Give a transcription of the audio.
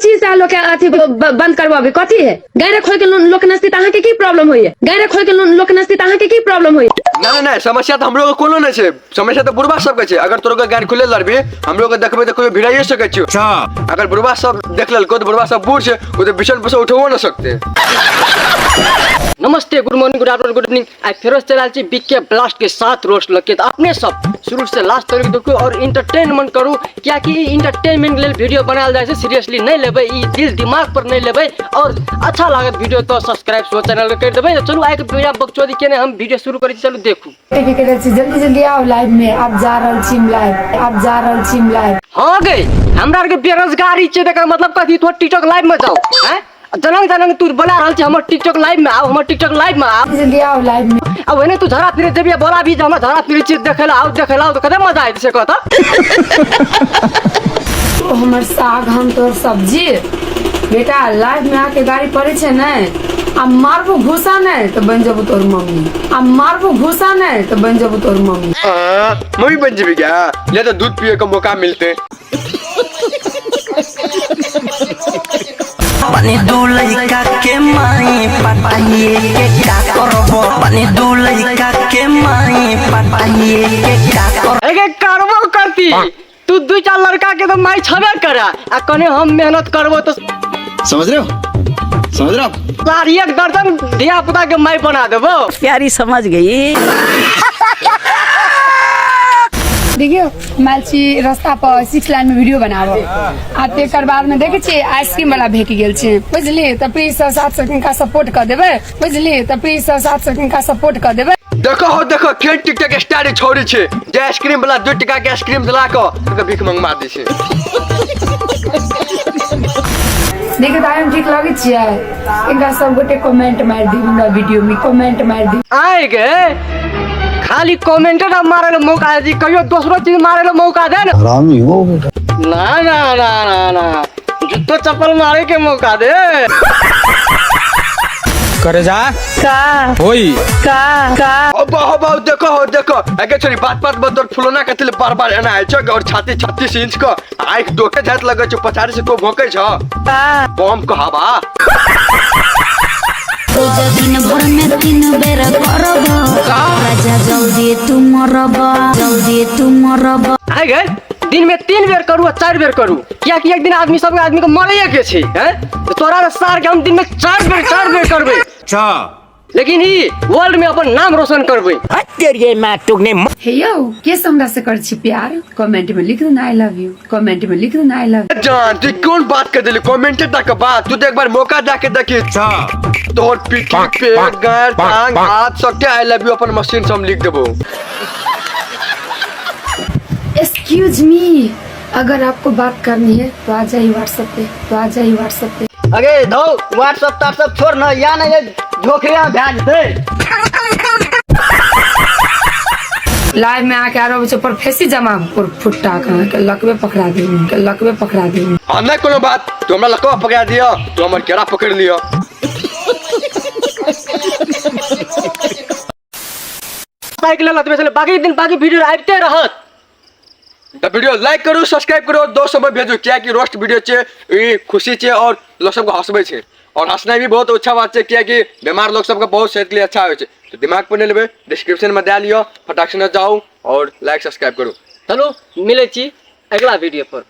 चीज से लोग अथी बंद करवाबे कथी है गाय खोल के लोक नस्ती अहाँ के की प्रॉब्लम होई है गाय खोल के लोक नस्ती अहाँ के की प्रॉब्लम होई नहीं नहीं समस्या तो हम लोग कोनो नहीं छे समस्या तो बुढ़वा सब के छे अगर तोरो के गाड़ी खुले लड़बी हम लोग के देखबे तो कोई भिड़ाइए सके छी अच्छा अगर बुढ़वा सब देख ललको तो बुढ़वा सब बूढ़ छे वो तो बिछन पर से उठबो न सकते। नमस्ते, good morning, good afternoon, good evening. आज फिर से चला छी बीके ब्लास्ट के साथ रोस्ट लगे तो अपने सब शुरू से लास्ट तक देखो और एंटरटेनमेंट करू क्या कि एंटरटेनमेंट लेल वीडियो बनाल जाय से सीरियसली नहीं लेबे ई दिल दिमाग पर नहीं लेबे और अच्छा लागत वीडियो तो सब्सक्राइब सो चैनल के कर देबे। चलो आइ के बिना बकचोदी केने हम वीडियो शुरू करी चलो देखू जल्दी जल्दी आओ लाइव में आप जा रहल छी लाइव हां गई हमरा के बेरोजगारी छै तकर मतलब कथि तो टिकटॉक लाइव में जाओ हैं जनंग तू बोला रहल छी हमर टिकटॉक लाइव में आओ हमर टिकटॉक लाइव में आओ जल्दी आओ लाइव में अब वेने तू झरा फिरे जेबिया बोला भी हम झरा फिरे चीज देखेला आओ तो कते मजा आइ से कहता तो हमर साग हम तो सब्जी बेटा लाइव में आके गाड़ी पड़े छे नै आ मारबो घुसा नहीं तो बन जबो तोर मम्मी आ मारबो घुसा नहीं तो बन जबो तोर मम्मी मम्मी बन जेबी क्या ले तो दूध पिए का मौका मिलते पानी दूलैका के माई पटाइए के का करबो पानी दूलैका के माई पटाइए के का कर एके करबो करती तू दू चार लड़का के तो माई छबे करा आ कने हम मेहनत करबो तो समझ रहे हो सार एक दर्जन धिया पुता के माई बना देबो। प्यारी समझ गई। देखियो मालची रास्ता पर 6 लाइन में वीडियो बनाबो आ तेकर बाद में देखे छी आइसक्रीम वाला भेट गेल छै बुझली त प्लीज 7 सेकंड का सपोर्ट कर देबे बुझली त प्लीज 7 सेकंड का सपोर्ट कर देबे। देखो खेल टिकटॉक स्टार छोड़ी छे जे आइसक्रीम वाला 2 टका के आइसक्रीम दिला के भीख मंगवा दै छे देखे दायम ठीक लगे छियै इनका सब गोटे कमेंट मार दी हमरा वीडियो में कमेंट मार दी आए गे खाली कमेंट ना मारे मौका दी कहियो दूसरो चीज मारे मौका दे ना हरामी हो बेटा ना ना ना ना ना जूतो चप्पल मारे के मौका दे करे जा का होई का हो देखो आगे छोरी बात तोर फुलोना के तिल बार एना आइ छ और छाती 36 इंच का आंख दोके जात लगे छ 50 से को भोकै छ बम कहावा तो दिन भर में 3 बेर करबो राजा जल्दी तू मरबा आइ गे दिन में 3 बेर करू और 4 बेर करू क्या कि एक दिन आदमी सब आदमी को मरैए के छै हैं तो तोरा सार के हम दिन में 4 बेर करबे अच्छा लेकिन ई वर्ल्ड में अपन नाम रोशन करबे। तेरे मां टुकने हे यो के हमरा से कर छी प्यार कमेंट में लिख देना आई लव यू कमेंट में लिख देना आई लव जान तू कौन बात कर देली कमेंट तक बात तू एक बार मौका दे के देखी अच्छा तोर पीठ पे गार टांग हाथ सबके I love you upon machine से हम लिख देबो। एक्सक्यूज मी अगर आपको बात करनी है तो आ जाइए व्हाट्सएप पे अगे दो व्हाट्सएप छोड़ ना या ना ये झोखरिया भेज दे लाइव में आके आरो बच्चे पर फेसी जमा पर फुट्टा के लकवे पकड़ा दे नहीं कोनो बात तू हमरा लकवा पकड़ा दियो तू हमर केरा पकड़ लियो साइकिल लत में चले बाकी वीडियो आते रहत तो वीडियो लाइक करू सब्सक्राइब करू और दोस्त सब भेजू क्या कि रोस्ट वीडियो छे ई खुशी छे और लोग सबको हंसबे छे और हंसना भी बहुत अच्छा बात है क्या कि बीमार लोग सबका बहुत सेहत के लिए अच्छा हो तो दिमाग पर नहीं लेबे डिस्क्रिप्शन में दे लियो फटाक से जाओ और लाइक सब्सक्राइब करो। चलो मिले छी अगला वीडियो पर।